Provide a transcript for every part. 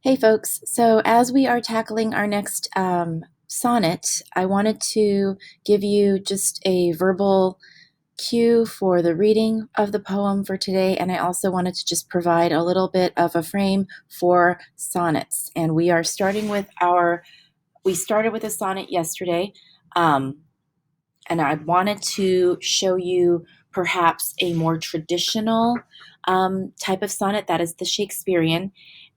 Hey folks, so as we are tackling our next sonnet, I wanted to give you just a verbal cue for the reading of the poem for today, and I also wanted to just provide a little bit of a frame for sonnets. And we are starting with we started with a sonnet yesterday, um, and I wanted to show you perhaps a more traditional type of sonnet that is the Shakespearean.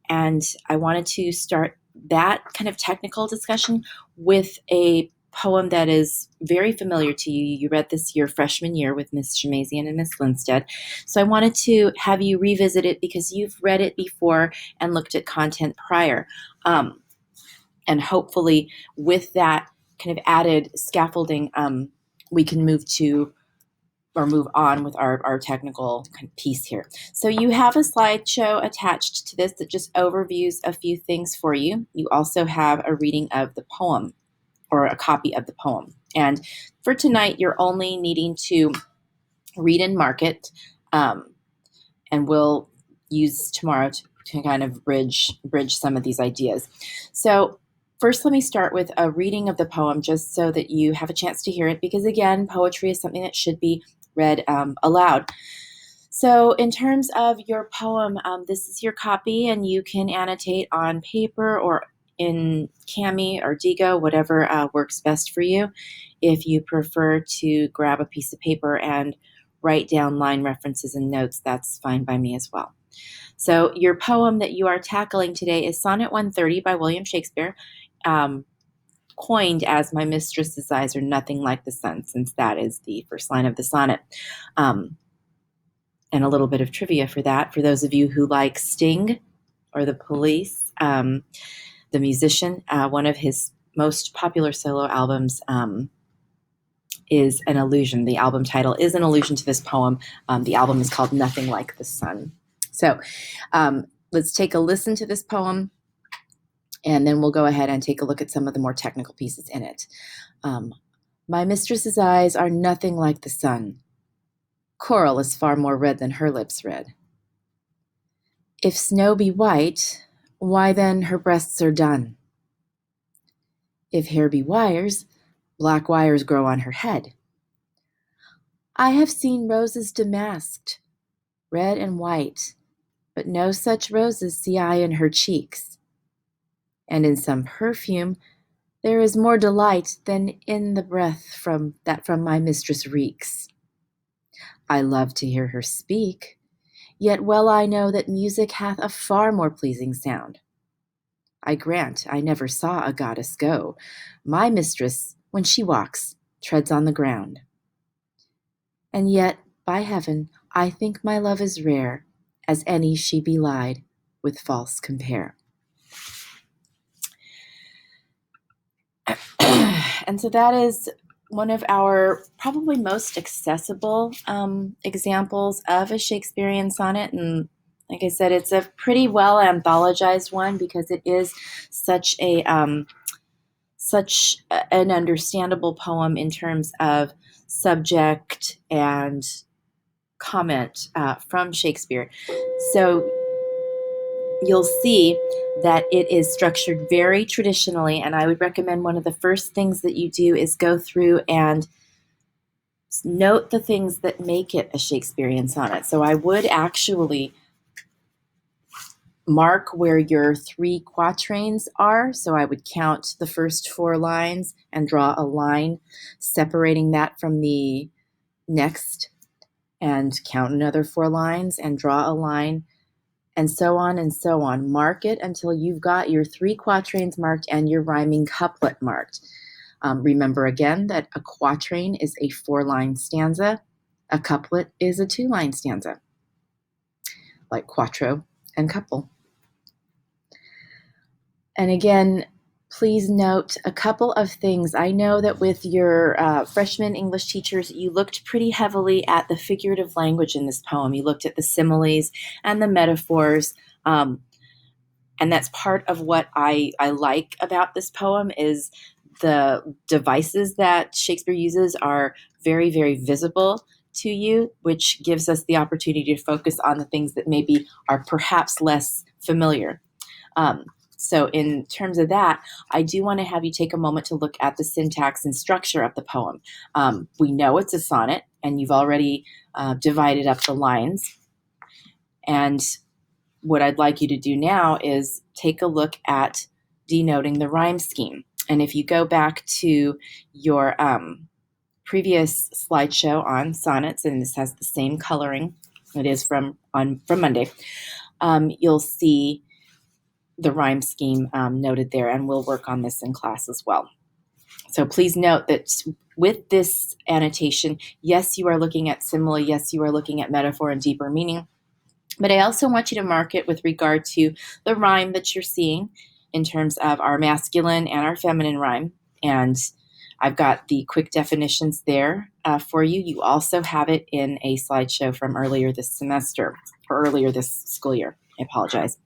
And I wanted to start that kind of technical discussion with a poem that is very familiar to you. You read this your freshman year with Miss Shemazian and Miss Lindstead. So I wanted to have you revisit it because you've read it before and looked at content prior. And hopefully, with that kind of added scaffolding, we can move on with our technical kind of piece here. So you have a slideshow attached to this that just overviews a few things for you. You also have a reading of the poem or a copy of the poem. And for tonight, you're only needing to read and mark it, and we'll use tomorrow to kind of bridge some of these ideas. So first, let me start with a reading of the poem just so that you have a chance to hear it, because again, poetry is something that should be read aloud. So in terms of your poem, this is your copy, and you can annotate on paper or in Cami or Digo, whatever works best for you. If you prefer to grab a piece of paper and write down line references and notes, that's fine by me as well. So your poem that you are tackling today is Sonnet 130 by William Shakespeare, coined as "My mistress's eyes are nothing like the sun," since that is the first line of the sonnet. And a little bit of trivia for that, for those of you who like Sting or the Police, the musician, one of his most popular solo albums is an allusion. The album title is an allusion to this poem. The album is called Nothing Like the Sun. So let's take a listen to this poem, and then we'll go ahead and take a look at some of the more technical pieces in it. My mistress's eyes are nothing like the sun. Coral is far more red than her lips red. If snow be white, why then her breasts are dun. If hair be wires, black wires grow on her head. I have seen roses damasked, red and white, but no such roses see I in her cheeks. And in some perfume there is more delight than in the breath that from my mistress reeks. I love to hear her speak, yet well I know that music hath a far more pleasing sound. I grant I never saw a goddess go. My mistress, when she walks, treads on the ground. And yet, by heaven, I think my love is rare, as any she belied with false compare. And so that is one of our probably most accessible examples of a Shakespearean sonnet. And like I said, it's a pretty well anthologized one because it is such an understandable poem in terms of subject and comment from Shakespeare. So you'll see that it is structured very traditionally, and I would recommend one of the first things that you do is go through and note the things that make it a Shakespearean sonnet. So I would actually mark where your 3 quatrains are. So I would count the first 4 lines and draw a line separating that from the next, and count another 4 lines and draw a line, and so on and so on. Mark it until you've got your 3 quatrains marked and your rhyming couplet marked. Remember again that a quatrain is a 4-line stanza. A couplet is a 2-line stanza, like quattro and couple. And again, please note a couple of things. I know that with your freshman English teachers, you looked pretty heavily at the figurative language in this poem. You looked at the similes and the metaphors. And that's part of what I like about this poem is the devices that Shakespeare uses are very, very visible to you, which gives us the opportunity to focus on the things that maybe are perhaps less familiar. So in terms of that, I do want to have you take a moment to look at the syntax and structure of the poem. We know it's a sonnet, and you've already divided up the lines. And what I'd like you to do now is take a look at denoting the rhyme scheme. And if you go back to your previous slideshow on sonnets, and this has the same coloring, it is from Monday, you'll see the rhyme scheme noted there, and we'll work on this in class as well. So please note that with this annotation, yes, you are looking at simile, yes, you are looking at metaphor and deeper meaning, but I also want you to mark it with regard to the rhyme that you're seeing in terms of our masculine and our feminine rhyme. And I've got the quick definitions there for you. You also have it in a slideshow from earlier this semester, or earlier this school year. I apologize.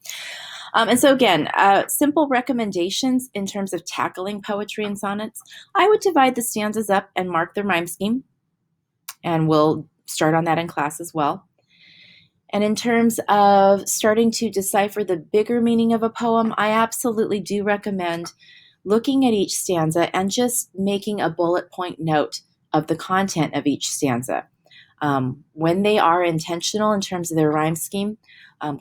And so again, simple recommendations in terms of tackling poetry and sonnets. I would divide the stanzas up and mark the rhyme scheme, and we'll start on that in class as well. And in terms of starting to decipher the bigger meaning of a poem, I absolutely do recommend looking at each stanza and just making a bullet point note of the content of each stanza. When they are intentional in terms of their rhyme scheme,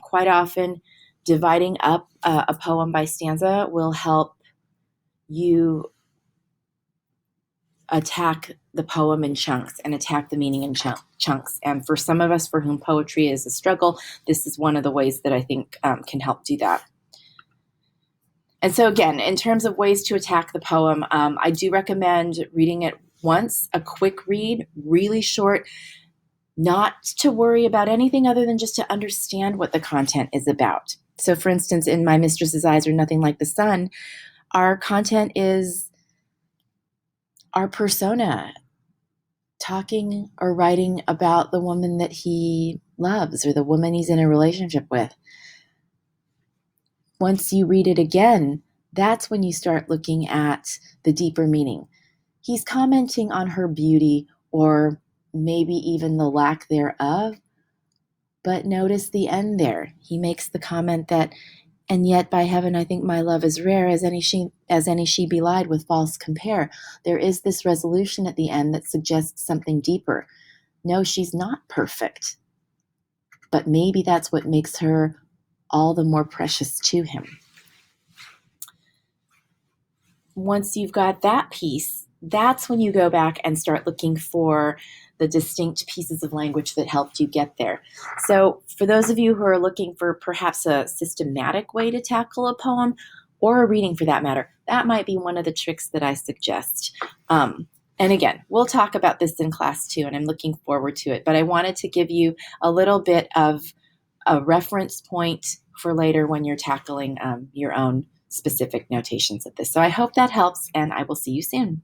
quite often dividing up a poem by stanza will help you attack the poem in chunks and attack the meaning in chunks. And for some of us for whom poetry is a struggle, this is one of the ways that I think can help do that. And so again, in terms of ways to attack the poem, I do recommend reading it once, a quick read, really short, not to worry about anything other than just to understand what the content is about. So for instance, in My Mistress's Eyes Are Nothing Like the Sun, our content is our persona talking or writing about the woman that he loves or the woman he's in a relationship with. Once you read it again, that's when you start looking at the deeper meaning. He's commenting on her beauty or maybe even the lack thereof, but notice the end there. He makes the comment that, and yet by heaven I think my love is rare as any she belied with false compare. There is this resolution at the end that suggests something deeper. No, she's not perfect, but maybe that's what makes her all the more precious to him. Once you've got that piece, that's when you go back and start looking for the distinct pieces of language that helped you get there. So for those of you who are looking for perhaps a systematic way to tackle a poem, or a reading for that matter, that might be one of the tricks that I suggest. And again, we'll talk about this in class too, and I'm looking forward to it. But I wanted to give you a little bit of a reference point for later when you're tackling your own specific notations of this. So I hope that helps, and I will see you soon.